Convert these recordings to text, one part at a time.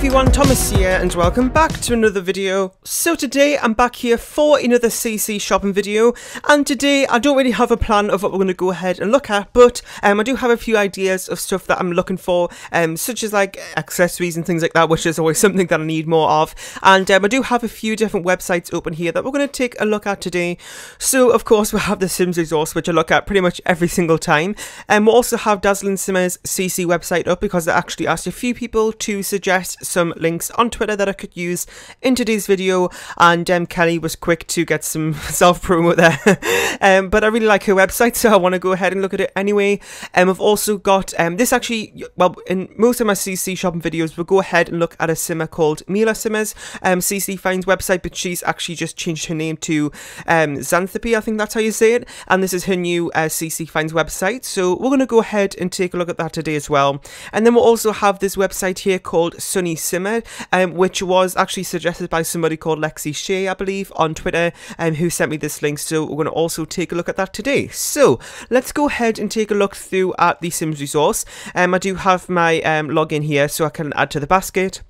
everyone, Thomas here and welcome back to another video. So today I'm back here for another CC shopping video, and today I don't really have a plan of what we're going to go ahead and look at, but I do have a few ideas of stuff that I'm looking for, such as like accessories and things like that, which is always something that I need more of. And I do have a few different websites open here that we're going to take a look at today. So of course we have the Sims resource, which I look at pretty much every single time, and we'll also have Dazzling Simmers CC website up because I actually asked a few people to suggest some links on Twitter that I could use in today's video, and Kelly was quick to get some self-promo there. But I really like her website, so I want to go ahead and look at it anyway. I've also got this actually, well, in most of my CC shopping videos we'll go ahead and look at a simmer called Mila Simmers, CC Finds website, but she's actually just changed her name to Xanthopy, I think that's how you say it, and this is her new CC Finds website, so we're going to go ahead and take a look at that today as well. And then we'll also have this website here called Sony Simmer, which was actually suggested by somebody called Lexi Shea, I believe, on Twitter, who sent me this link, so we're going to also take a look at that today. So let's go ahead and take a look through at the Sims resource. I do have my login here so I can add to the basket.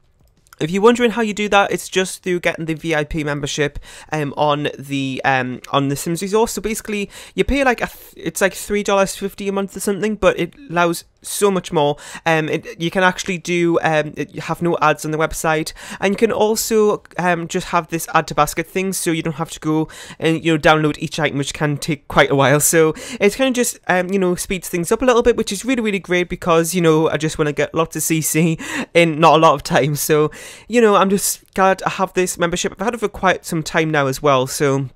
If you're wondering how you do that, it's just through getting the VIP membership on the Sims resource. So basically, you pay like it's like $3.50 a month or something, but it allows so much more. You can actually do you have no ads on the website, and you can also just have this add to basket thing, so you don't have to go and download each item, which can take quite a while. So it's kind of just speeds things up a little bit, which is really great because I just want to get lots of CC in not a lot of time. So I'm just glad I have this membership. I've had it for quite some time now as well, so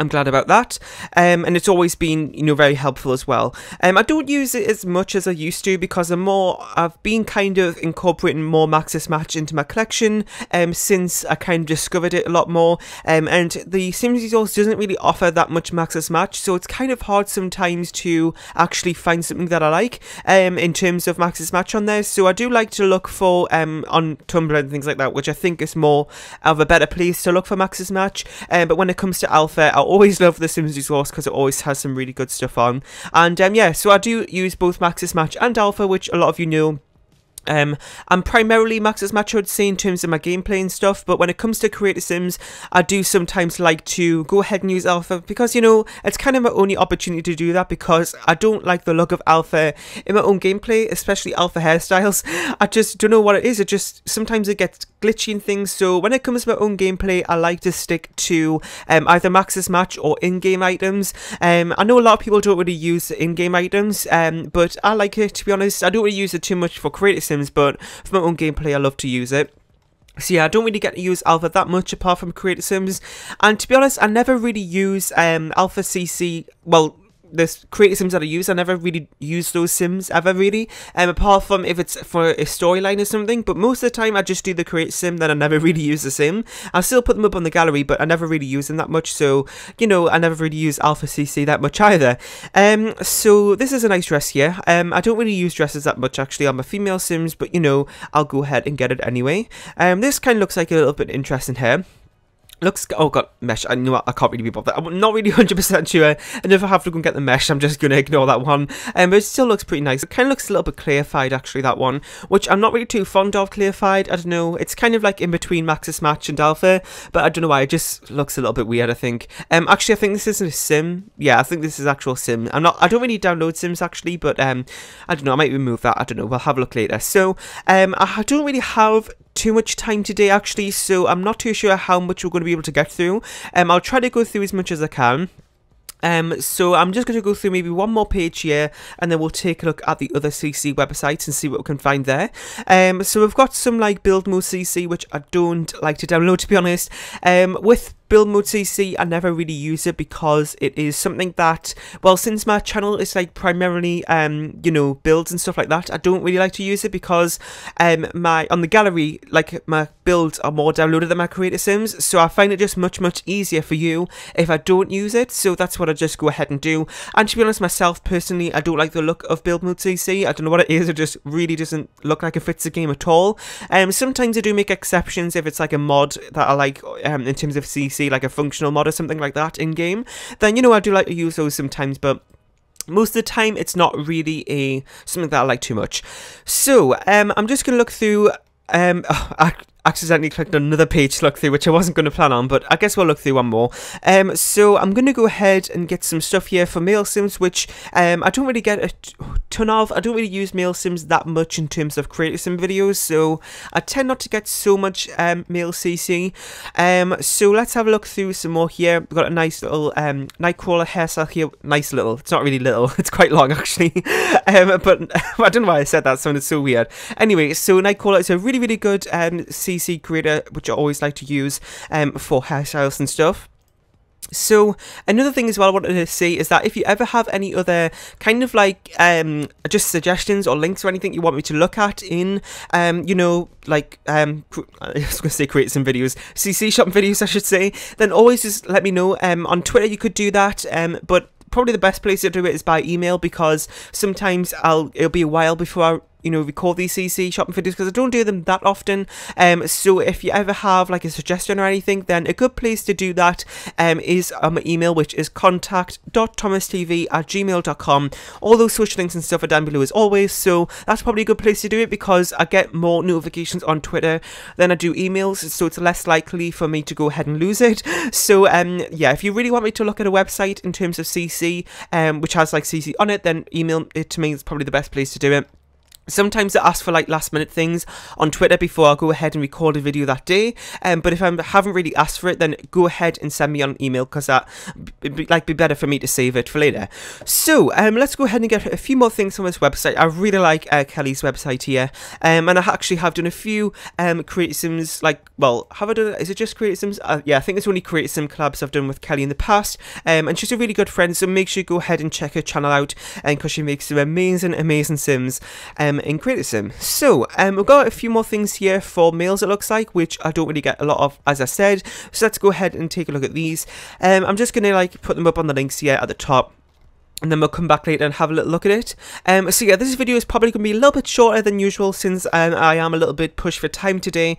I'm glad about that, and it's always been, very helpful as well. I don't use it as much as I used to because I've been kind of incorporating more Maxis Match into my collection since I kind of discovered it a lot more, and the Sims resource doesn't really offer that much Maxis Match, so it's kind of hard sometimes to actually find something that I like in terms of Maxis Match on there. So I do like to look for on Tumblr and things like that, which I think is more of a better place to look for Maxis Match, but when it comes to Alpha, I always love the Sims resource because it always has some really good stuff on. And yeah, so I do use both Maxis Match and Alpha, which a lot of you know. I'm primarily Maxis Match, I would say, in terms of my gameplay and stuff, but when it comes to creative Sims, I do sometimes like to go ahead and use Alpha because, it's kind of my only opportunity to do that, because I don't like the look of Alpha in my own gameplay, especially Alpha hairstyles. I just don't know what it is, sometimes it gets glitchy and things, so when it comes to my own gameplay, I like to stick to either Maxis Match or in-game items. I know a lot of people don't really use the in-game items, but I like it, to be honest. I don't really use it too much for creative Sims, but for my own gameplay I love to use it. So yeah, I don't really get to use Alpha that much apart from Creative Sims, and to be honest, I never really use Alpha CC, well, the creative Sims that I use, I never really use those Sims ever really, apart from if it's for a storyline or something, but most of the time I just do the creative Sim, then I never really use the Sim. I still put them up on the gallery, but I never really use them that much, so I never really use Alpha CC that much either. So this is a nice dress here. I don't really use dresses that much actually on my female Sims, but I'll go ahead and get it anyway. This kind of looks like a little bit interesting hair. Looks, oh god, mesh, I know I can't really be bothered. I'm not really 100% sure, and if I have to go and get the mesh, I'm just going to ignore that one, but it still looks pretty nice. It kind of looks a little bit clarified actually, that one, which I'm not really too fond of clarified. I don't know, it's kind of like in between Maxis Match and Alpha, but I don't know why, it just looks a little bit weird, I think. Actually, I think this isn't a Sim. Yeah, I think this is actual Sim. I don't really download Sims actually, but I don't know, I might remove that, I don't know, we'll have a look later. So, I don't really have too much time today actually, so I'm not too sure how much we're going to be able to get through. I'll try to go through as much as I can. So I'm just going to go through maybe one more page here, and then we'll take a look at the other CC websites and see what we can find there. So we've got some like build mode CC, which I don't like to download, to be honest. With build mode CC, I never really use it because it is something that, well, since my channel is like primarily builds and stuff like that, I don't really like to use it because on the gallery, like, my builds are more downloaded than my creative Sims, so I find it just much easier for you if I don't use it. So that's what I just go ahead and do. And to be honest, myself personally, I don't like the look of build mode CC. I don't know what it is, it just really doesn't look like it fits the game at all. Sometimes I do make exceptions if it's like a mod that I like in terms of CC, like a functional mod or something like that in game, then I do like to use those sometimes, but most of the time it's not really something that I like too much. So I'm just going to look through I accidentally clicked on another page to look through, which I wasn't going to plan on, but I guess we'll look through one more. So I'm going to go ahead and get some stuff here for mail sims, which I don't really get a ton of. I don't really use mail sims that much in terms of creative sim videos, so I tend not to get so much mail CC. So let's have a look through some more here. We've got a nice little Nightcrawler hairstyle here. Nice little. It's not really little. It's quite long actually. But I don't know why I said that. It sounded so weird. Anyway, so Nightcrawler is a really, really good CC creator, which I always like to use for hairstyles and stuff. So another thing as well I wanted to say is that if you ever have any other kind of like just suggestions or links or anything you want me to look at in you know, like I was gonna say create some videos, CC shopping videos I should say, then always just let me know. On Twitter you could do that, but probably the best place to do it is by email, because sometimes it'll be a while before I record these CC shopping videos, because I don't do them that often. So if you ever have like a suggestion or anything, then a good place to do that is on my email, which is contact.thomastv@gmail.com. All those social links and stuff are down below as always, so that's probably a good place to do it, because I get more notifications on Twitter than I do emails, so it's less likely for me to go ahead and lose it. So yeah, if you really want me to look at a website in terms of CC, which has like CC on it, then email it to me. It's probably the best place to do it. Sometimes I ask for like last minute things on Twitter before I go ahead and record a video that day, but if I haven't really asked for it, then go ahead and send me on email, because that be better for me to save it for later. So let's go ahead and get a few more things from this website. I really like Kelly's website here, and I actually have done a few creative sims, like, well, have I done it? Is it just creative sims? Yeah, I think it's only creative sim collabs I've done with Kelly in the past, and she's a really good friend, so make sure you go ahead and check her channel out, because she makes some amazing sims in creative sim. So we've got a few more things here for mails, it looks like, which I don't really get a lot of, as I said, so let's go ahead and take a look at these. I'm just gonna like put them up on the links here at the top, and then we'll come back later and have a little look at it. So yeah, this video is probably going to be a little bit shorter than usual, since I am a little bit pushed for time today.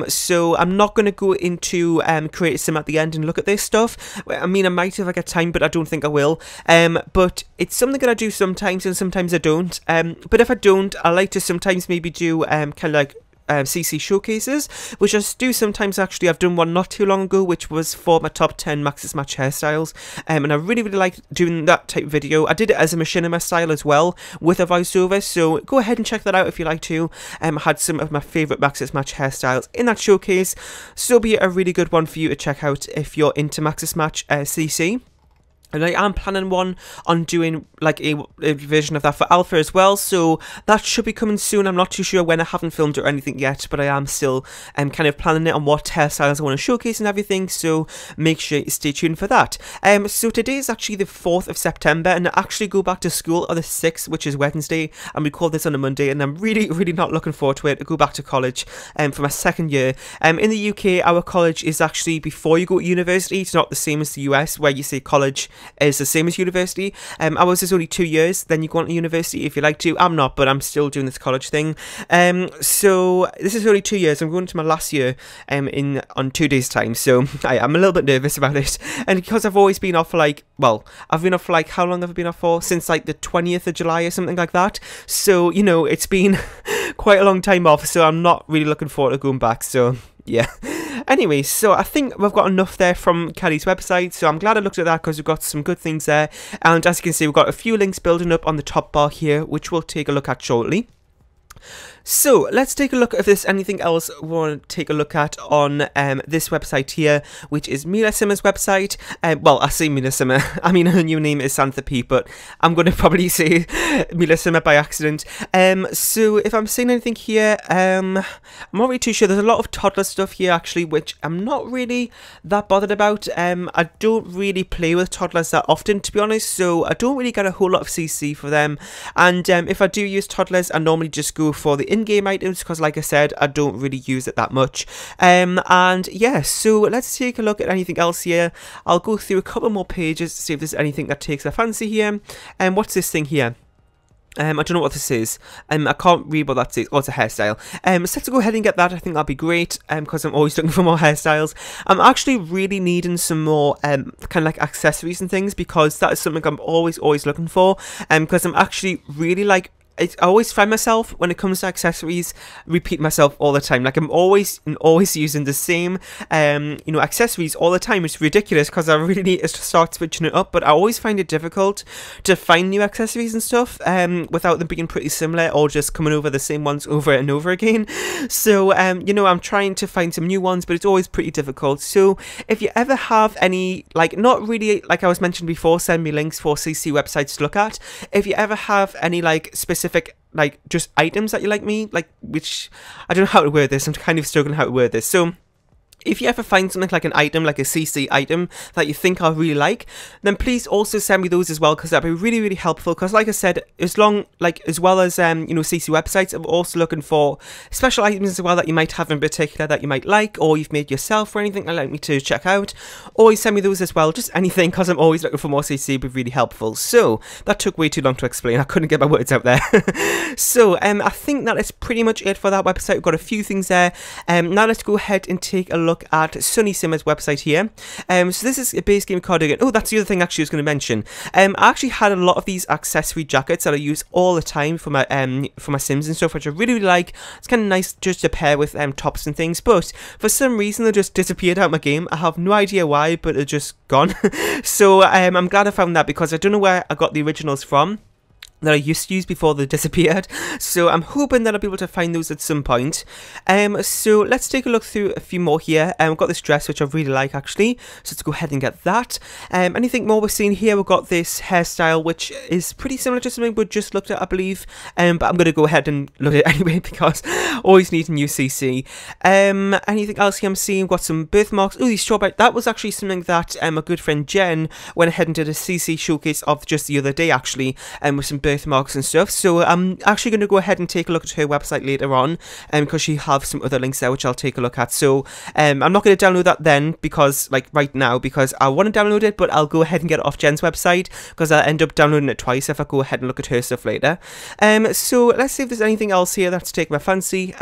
So I'm not going to go into creative sim at the end and look at this stuff. I mean, I might if I get time, but I don't think I will. But it's something that I do sometimes, and sometimes I don't. But if I don't, I like to sometimes maybe do kind of like CC showcases, which I do sometimes. Actually, I've done one not too long ago, which was for my top 10 Maxis Match hairstyles, and I really like doing that type of video. I did it as a machinima style as well, with a voiceover, so go ahead and check that out if you like to. I had some of my favourite Maxis Match hairstyles in that showcase, so be a really good one for you to check out if you're into Maxis Match CC. And I am planning one on doing like a version of that for alpha as well, so that should be coming soon. I'm not too sure when. I haven't filmed it or anything yet, but I am still kind of planning it on what hairstyles I want to showcase and everything, so make sure you stay tuned for that. So today is actually the 4th of September, and I actually go back to school on the 6th, which is Wednesday, and we record this on a Monday, and I'm really not looking forward to it. I go back to college for my second year. In the UK, our college is actually before you go to university. It's not the same as the US, where you say college is the same as university. Ours is only 2 years, then you go on to university if you like to. I'm not, but I'm still doing this college thing. So this is only 2 years. I'm going to my last year on 2 days time, so I'm a little bit nervous about it. And because I've always been off for like, well, I've been off for like, how long have I been off for? Since like the 20th of July or something like that. So, you know, it's been quite a long time off, so I'm not really looking forward to going back, so yeah. Anyway, so I think we've got enough there from Kelly's website, so I'm glad I looked at that, because we've got some good things there. And as you can see, we've got a few links building up on the top bar here, which we'll take a look at shortly. So let's take a look if there's anything else we want to take a look at on this website here, which is Mila Simmer's website. Well, I say Mila Simmer, I mean her new name is Xanthopy, but I'm going to probably say Mila Simmer by accident. So if I'm seeing anything here, I'm not really too sure. There's a lot of toddler stuff here actually, which I'm not really that bothered about. I don't really play with toddlers that often, to be honest, so I don't really get a whole lot of CC for them. And if I do use toddlers, I normally just go for the in-game items, because like I said, I don't really use it that much. And yeah, so let's take a look at anything else here. I'll go through a couple more pages to see if there's anything that takes a fancy here. And what's this thing here? I don't know what this is. I can't read what that says. Oh, it's a hairstyle. So let's go ahead and get that. I think that'll be great, because I'm always looking for more hairstyles. I'm actually really needing some more kind of like accessories and things, because that is something I'm always looking for. Because I'm actually really like I always find myself, when it comes to accessories, repeat myself all the time. Like, I'm always using the same, you know, accessories all the time. It's ridiculous because I really need to start switching it up, but I always find it difficult to find new accessories and stuff, without them being pretty similar or just coming over the same ones over and over again. So, you know, I'm trying to find some new ones, but it's always pretty difficult. So, if you ever have any, like, not really, like I was mentioned before, send me links for CC websites to look at. If you ever have any, like, specific, like, just items that you like me, like, which, I don't know how to word this, I'm kind of struggling how to word this, so if you ever find something like an item, like a CC item that you think I really like, then please also send me those as well, because that'd be really, really helpful. Because like I said, as well as you know, CC websites, I'm also looking for special items as well that you might have in particular that you might like, or you've made yourself, or anything I'd like me to check out. Always send me those as well, just anything, because I'm always looking for more CC. Would be really helpful. So that took way too long to explain. I couldn't get my words out there. So I think that is pretty much it for that website. We've got a few things there. Now let's go ahead and take a look at Sony Simmer's website here. So this is a base game cardigan. Oh, that's the other thing actually I was going to mention. I actually had a lot of these accessory jackets that I use all the time for my Sims and stuff, which I really, really like. It's kind of nice just to pair with tops and things, but for some reason they just disappeared out of my game. I have no idea why, but they're just gone. So I'm glad I found that, because I don't know where I got the originals from that I used to use before they disappeared, so I'm hoping that I'll be able to find those at some point. So let's take a look through a few more here. We've got this dress which I really like actually, so let's go ahead and get that. Anything more we're seeing here? We've got this hairstyle which is pretty similar to something we just looked at, I believe, but I'm going to go ahead and look at it anyway because I always need a new CC. Anything else here I'm seeing? We've got some birthmarks. Oh, these strawberry, that was actually something that my good friend Jen went ahead and did a CC showcase of just the other day actually, with some birthmarks and stuff. So I'm actually going to go ahead and take a look at her website later on, because she has some other links there which I'll take a look at. So I'm not going to download that then, because like right now, because I want to download it, but I'll go ahead and get it off Jen's website, because I'll end up downloading it twice if I go ahead and look at her stuff later. So let's see if there's anything else here that's taken my fancy.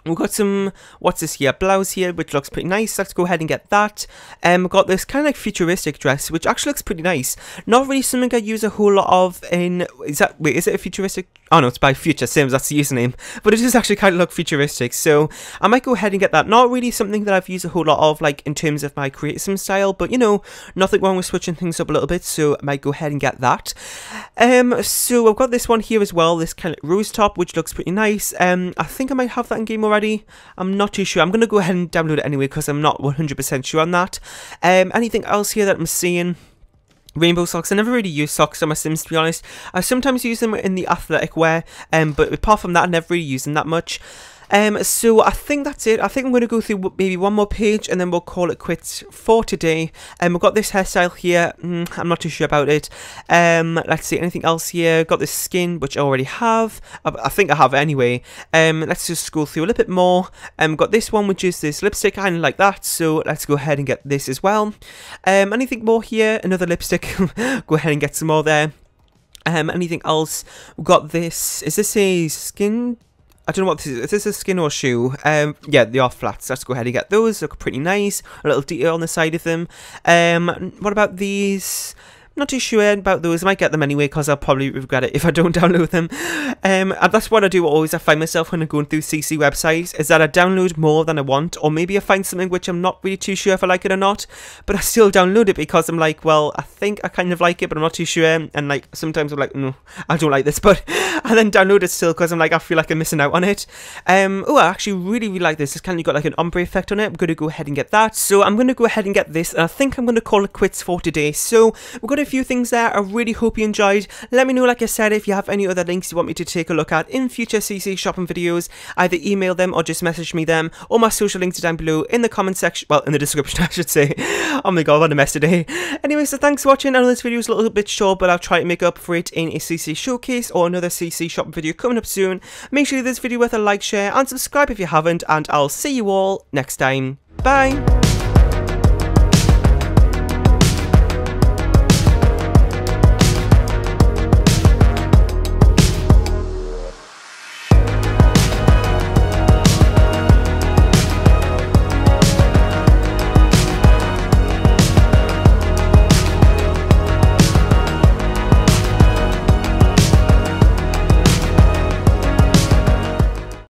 We've got some, what's this here, blouse here, which looks pretty nice. Let's go ahead and get that. We've got this kind of like futuristic dress, which actually looks pretty nice. Not really something I use a whole lot of in, is it a futuristic? Oh no, it's by Future Sims, that's the username. But it does actually kind of look futuristic, so I might go ahead and get that. Not really something that I've used a whole lot of, like, in terms of my create sim style, but, you know, nothing wrong with switching things up a little bit, so I might go ahead and get that. So I've got this one here as well, this kind of rose top, which looks pretty nice. I think I might have that in game already. I'm not too sure. I'm going to go ahead and download it anyway, because I'm not 100% sure on that. Anything else here that I'm seeing? Rainbow socks. I never really use socks on my Sims, to be honest. I sometimes use them in the athletic wear, but apart from that, I never really use them that much. So I think that's it. I think I'm going to go through maybe one more page and then we'll call it quits for today. We've got this hairstyle here. I'm not too sure about it. Let's see, anything else here? Got this skin, which I already have. I think I have it anyway. Let's just scroll through a little bit more. Got this one, which is this lipstick, kind of like that. So let's go ahead and get this as well. Anything more here? Another lipstick. Go ahead and get some more there. Anything else? We've got this. Is this a skin? I don't know what this is. Is this a skin or a shoe? Yeah, they are flats. Let's go ahead and get those. Look pretty nice. A little detail on the side of them. What about these? Not too sure about those. I might get them anyway, because I'll probably regret it if I don't download them. And that's what I do always. I find myself when I'm going through CC websites, is that I download more than I want, or maybe I find something which I'm not really too sure if I like it or not, but I still download it because I'm like, well, I think I kind of like it, but I'm not too sure. And like sometimes I'm like, no, I don't like this, but I then download it still because I'm like, I feel like I'm missing out on it. Oh, I actually really, really like this. It's kind of got like an ombre effect on it. I'm going to go ahead and get that. So I'm going to go ahead and get this, and I think I'm going to call it quits for today. So we've got a few things there. I really hope you enjoyed. Let me know, like I said, if you have any other links you want me to take a look at in future CC shopping videos. Either email them or just message me them. All my social links are down below in the comment section, well, in the description I should say. Oh my god, what a mess today. Anyway, so thanks for watching. I know this video is a little bit short, but I'll try to make up for it in a CC showcase or another CC shopping video coming up soon. Make sure you give this video with a like, share and subscribe if you haven't, and I'll see you all next time. Bye!